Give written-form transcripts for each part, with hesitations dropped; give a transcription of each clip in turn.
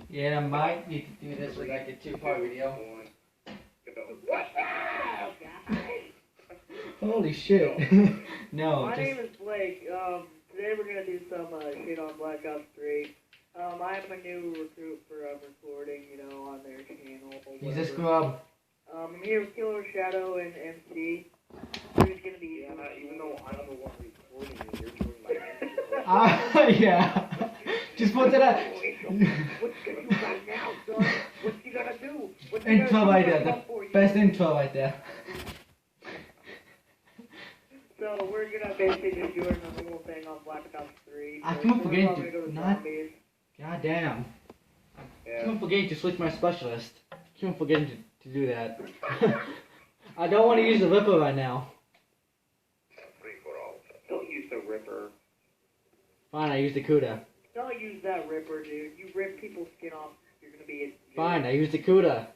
Yeah, I might need to do this with like a 2-part video. Holy shit. No, My just... name is Blake. Today we're gonna do some shit on Black Ops 3. I'm a new recruit for recording, on their channel. He's a scrub. I'm here with Killer Shadow and MC. We're just gonna be. Even though I'm the one recording you, you're doing my Yeah. Just put it up. What you do right now, son? What you gonna do? What you Intro gonna right do there. right for The you? best intro right there. So we're gonna basically just do a normal thing on Black Ops 3. I So keep on we're forgetting probably to gonna go not... zombies. God damn. Yeah. Keep on forgetting to switch my specialist. Keep on forgetting to do that. I don't want to use the Ripper right now. Don't use the Ripper. Fine, I use the Kuda. Don't use that Ripper, dude. You rip people's skin off, you're gonna be a... Fine, I use the Kuda.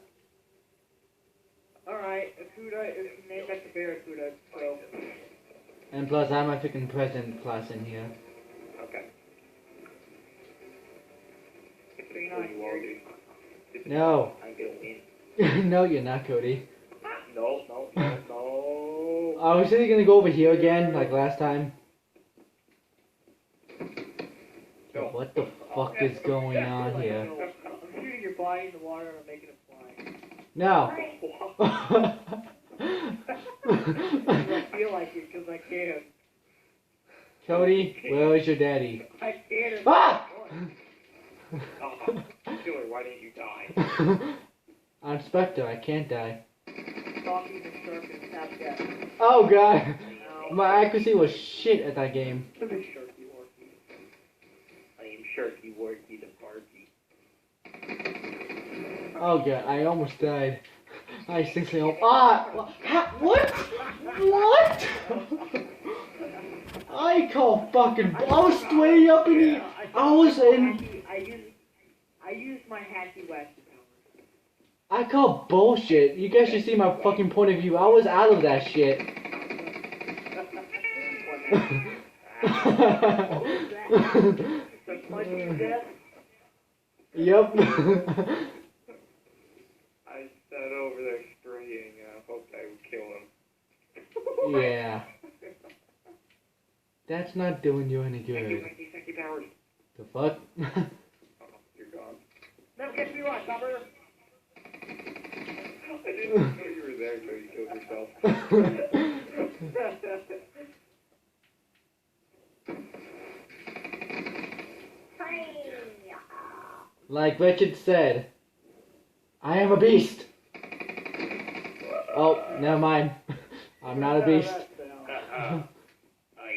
Alright, Akuda is named after Barracuda, so... And plus, I'm a freaking president class in here. Okay. So you're not You are, here. dude. No. I'm gonna win. No, you're not, Cody. No. I was just gonna go over here again, like last time. No. What the fuck is going on here? I'm shooting your body in the water and I'm making it fly. No. I feel like it because I can. Cody, where is your daddy? I can. Ah! Killer, why didn't you die? I'm Spectre, I can't die. Talking to Shark and Snapchat. Oh god! No. My accuracy was shit at that game. Look at Sharky Worky. I am Sharky Worky the Barky. Oh god, I almost died. I seriously almost... Ah! What? What? I call fucking... I was way up in the... I was in... I used my hacky wacky powers. I call bullshit. You guys should see my fucking point of view. I was out of that shit. The punch to death? Yep. I sat over there spraying, hoped I would kill him. Yeah. That's not doing you any Thank you, good. thank you, powers. The fuck? Oh, you're gone. Never catch me right, cover. I didn't know you were there until you killed yourself. Like Richard said, I am a beast. Oh, never mind. I'm not a beast. Guys,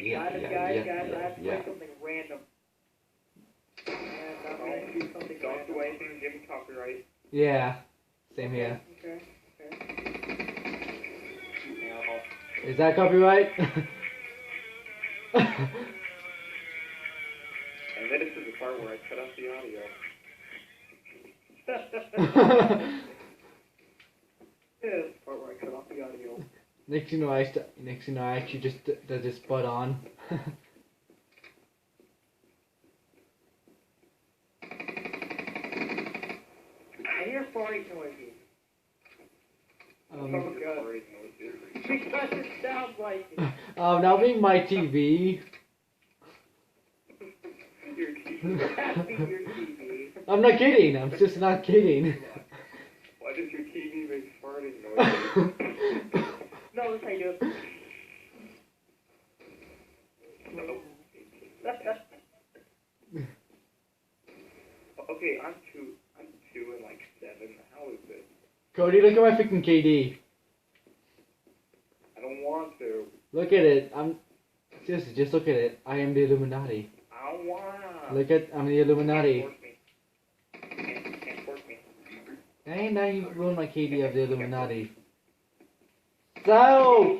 Guys, I have to play something random. And I'm gonna do something don't do random. anything, give me copyright. Yeah. Same here. Okay. Now, Is that copyright? and then this is the part where I cut off the audio. This part where I cut off the audio. Next you know, I actually just does this butt on. I hear farting noises. Um, Because it sounds like it. now being my TV. Your TV. That'd be your TV. I'm not kidding. I'm just not kidding. Why does your TV make farting noises? No, this I do. Okay, I'm two and like 7. How is this? Cody, look at my freaking KD. I don't want to. Look at it. I'm seriously, just look at it. I am the Illuminati. I don't wanna. Look at, I'm the Illuminati. Can't force me. Can't force me. Hey, now you ruined my KD of the Illuminati. So.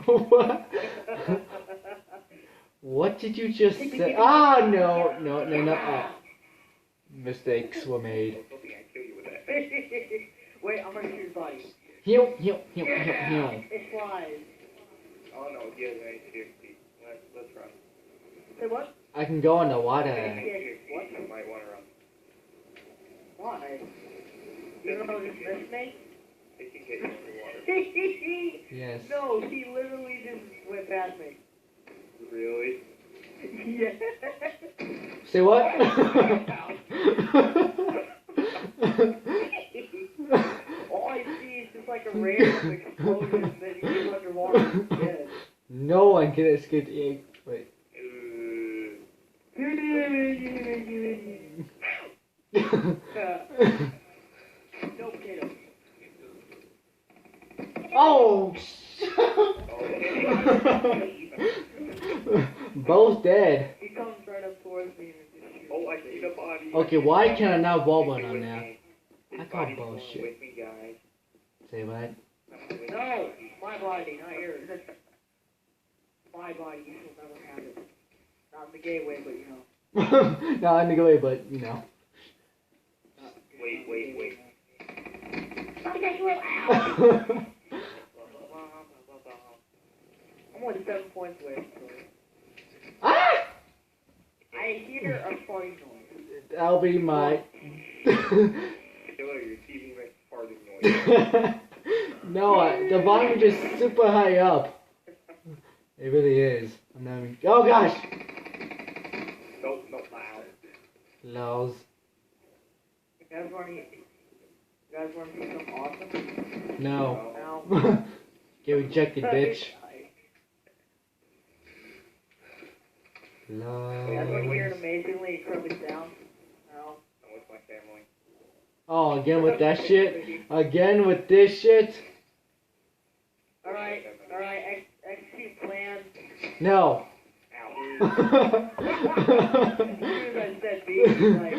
What? What did you just say? Ah, no. Oh. Mistakes were made. Hoping I kill you with that. Wait, I'm gonna shoot your body. Heal. It flies. Oh no, he has an ACXD. Let's run. Say what? I can go in the water. What? You might want to run. Why? You don't know this missed me? They can get you in the water. Yes. No, he literally just went past me. Really? Yeah. Say what? All I see is just like a random explosion that he gets underwater and he's dead. No one can escape the egg. Wait. No potato. Oh! Both dead. He comes right up towards me and just shoots. Oh, I see the body. Okay, why can I not wall one on now? His I call body's going bullshit. with me, guys. Say what? No, my body, not yours. My body, you shall never have it. Not in the gay way, but you know. Not in the way, but you know. Wait. I'm only 7 points away. Ah! I hear a farting noise. That'll be my. Killer, your TV makes farting noise. No, the volume is just super high up. It really is. I'm not even. Oh gosh! Nope, loud. Lows. You guys want to see something awesome? No. No. Get rejected, bitch. You guys want to hear an Lows. amazingly incredible sound? No. I'm with my family. Oh, again with that shit? Again with this shit? Alright, execute plan. No. Ow. As soon as I said B, he's like,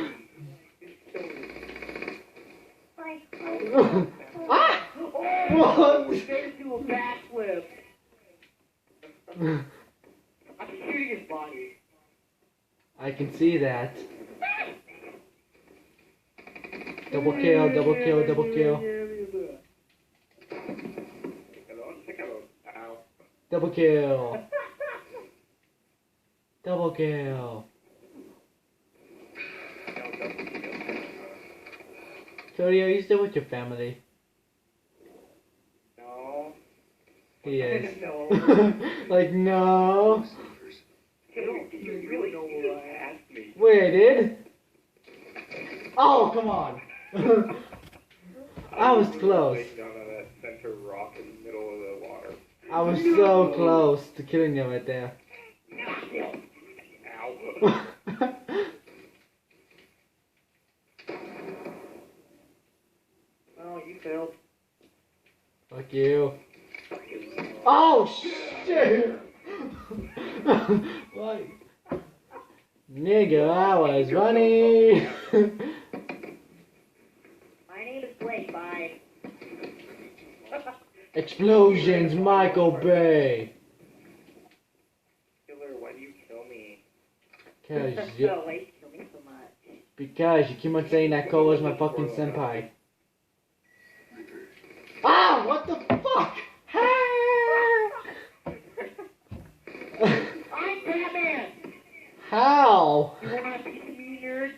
Ah! oh, What? we made him do a backflip. I'm shooting his body. I can see that. Double kill, double kill, double kill. Take a look. Ow. Double kill. Double kill. Cody, are you still with your family? No. He is. No. Like, no. You really know what I asked me. Wait, I did? Oh, come on. I was close. Down on that center rock in the middle of the water. I was so close to killing him right there. Ow. Oh, you failed. Fuck you. Oh, shit! What? Nigga, I was running. My name is Blake, bye. Explosions, Michael Bay. Killer, why do you kill me? Because you keep on saying that Cole is my fucking senpai. Ah, what the fuck? I'm Batman! How? You want to piece of me, nerd?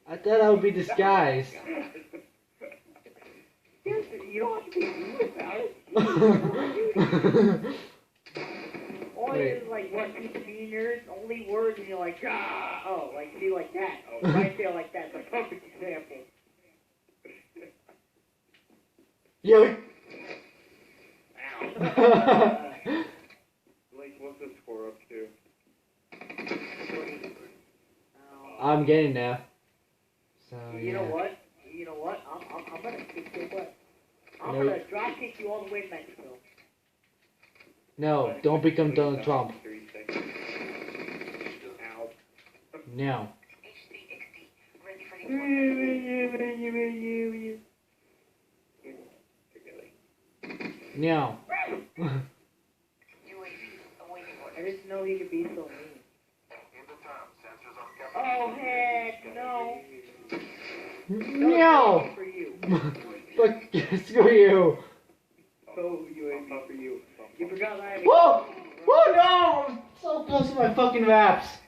I thought I would be disguised. You don't have to be rude about it. All it is like, what piece of me, nerd? Only words and you're like, ah! Oh, like, see, like that. Oh, right there, like that. It's a perfect example. Yo. Blake, what's the score up to? I'm getting there. So, You know yeah. what? You know what? I'm gonna kick your butt. I'm No. gonna drop kick you all the way to Mexico. No, don't become Donald Trump. 3 seconds. Ow. No. No. I didn't know he could be so mean. Oh heck no! No. For you. Fuck, screw you. So UAV for you. You forgot that I have a Whoa! Whoa, no! I'm so close to my fucking raps.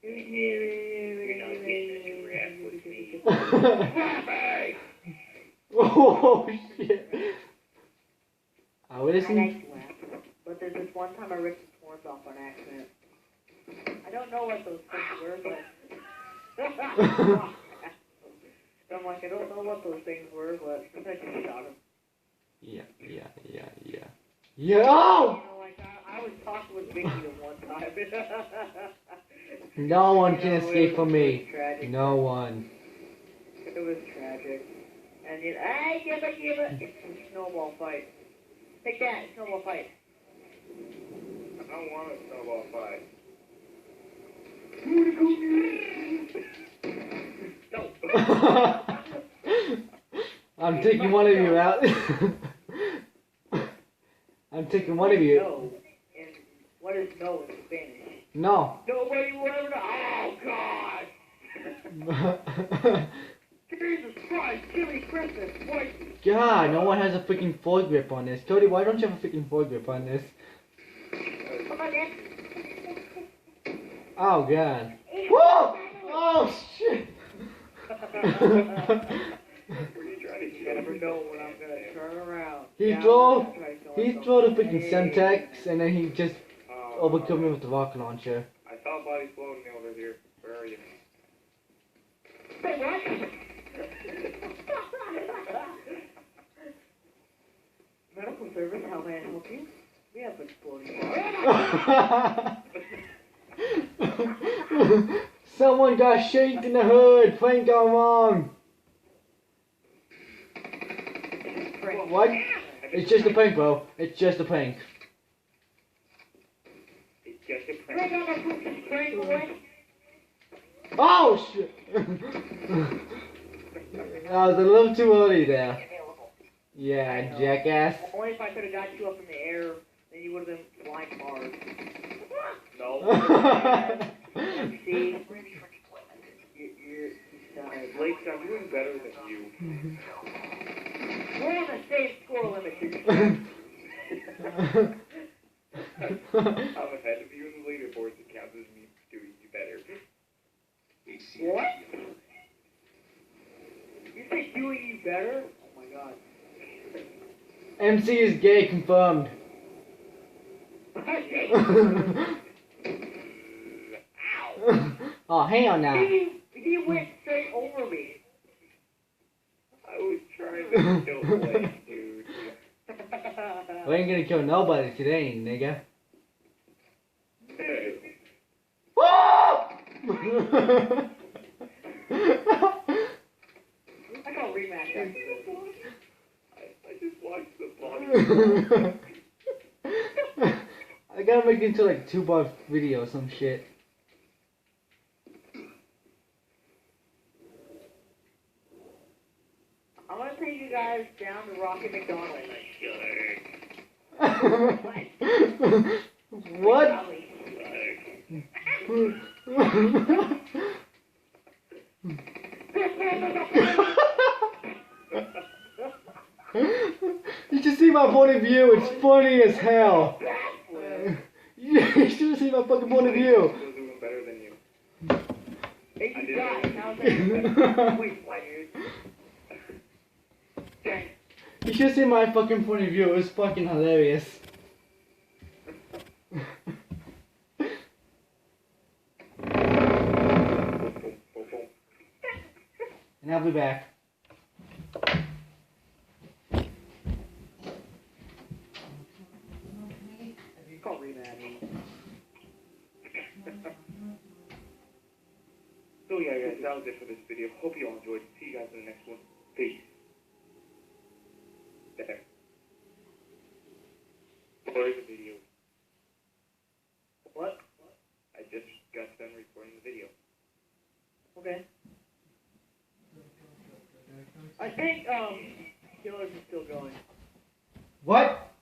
You're not getting into rap with me. Oh shit. What is I he? like to laugh. But there's this one time I ripped his horns off on accident. I don't know what those things were, but... I'm like, I don't know what those things were, but I just shot him. Yeah. Oh! You know, like, I was talking with Vicky the one time. No one can You know, escape it from was me. tragic. No one. It was tragic. And you give it. It's a snowball fight. Take that, snowball fight. I don't want a snowball fight. I'm taking one of you out. I'm taking one of you. No. And what is no in Spanish? No. Nobody will ever know. Oh, God! Jesus Christ, Jimmy Christmas, what? God, no one has a freaking foregrip on this. Cody, why don't you have a freaking foregrip on this? Come on, man. Oh, God. Whoa! Oh, shit! What are you trying to You never know when I'm gonna turn around. He Now drove I'm gonna try to kill He myself. threw the freaking Semtex, and then he just Oh, overkilled me with the rocket launcher. I saw a body floating over here. Where are you? Wait, what? Medical service, how may I help you? We have exploding bombs. Someone got shaped in the hood. Prank gone wrong. What? It's just a prank, bro. It's just a prank. It's just a Bring prank. on the spring boy. Oh shit! I was a little too early there. Yeah, jackass. Only if I could have got you up in the air, then you would have been flying hard. No. See? You're Blake, I'm doing better than you. we're on the same score limit. I'm ahead of you in the leaderboards. It counts as me doing you better. What? You think doing you better? Oh my god. MC is gay, confirmed. Oh, hell no. He went straight over me. I was trying to kill Blake, dude. We ain't gonna kill nobody today, nigga. Hey, I got rematch after this. I just watched the body. I gotta make it into like a 2-bar video or some shit. I'm gonna take you guys down to Rocky McDonald. What? You should see my point of view. It's funny as hell. You should see my fucking point of view. Still doing better than you. Hey, you guys, how's that? Wait, what, dude? Dang. You should see my fucking point of view. It was fucking hilarious. And I'll be back. You call rematch. So yeah, guys, that was it for this video. Hope you all enjoyed. See you guys in the next one. Peace. There. Where's the video? What? I just got done recording the video. Okay. I think, Killers is still going. What?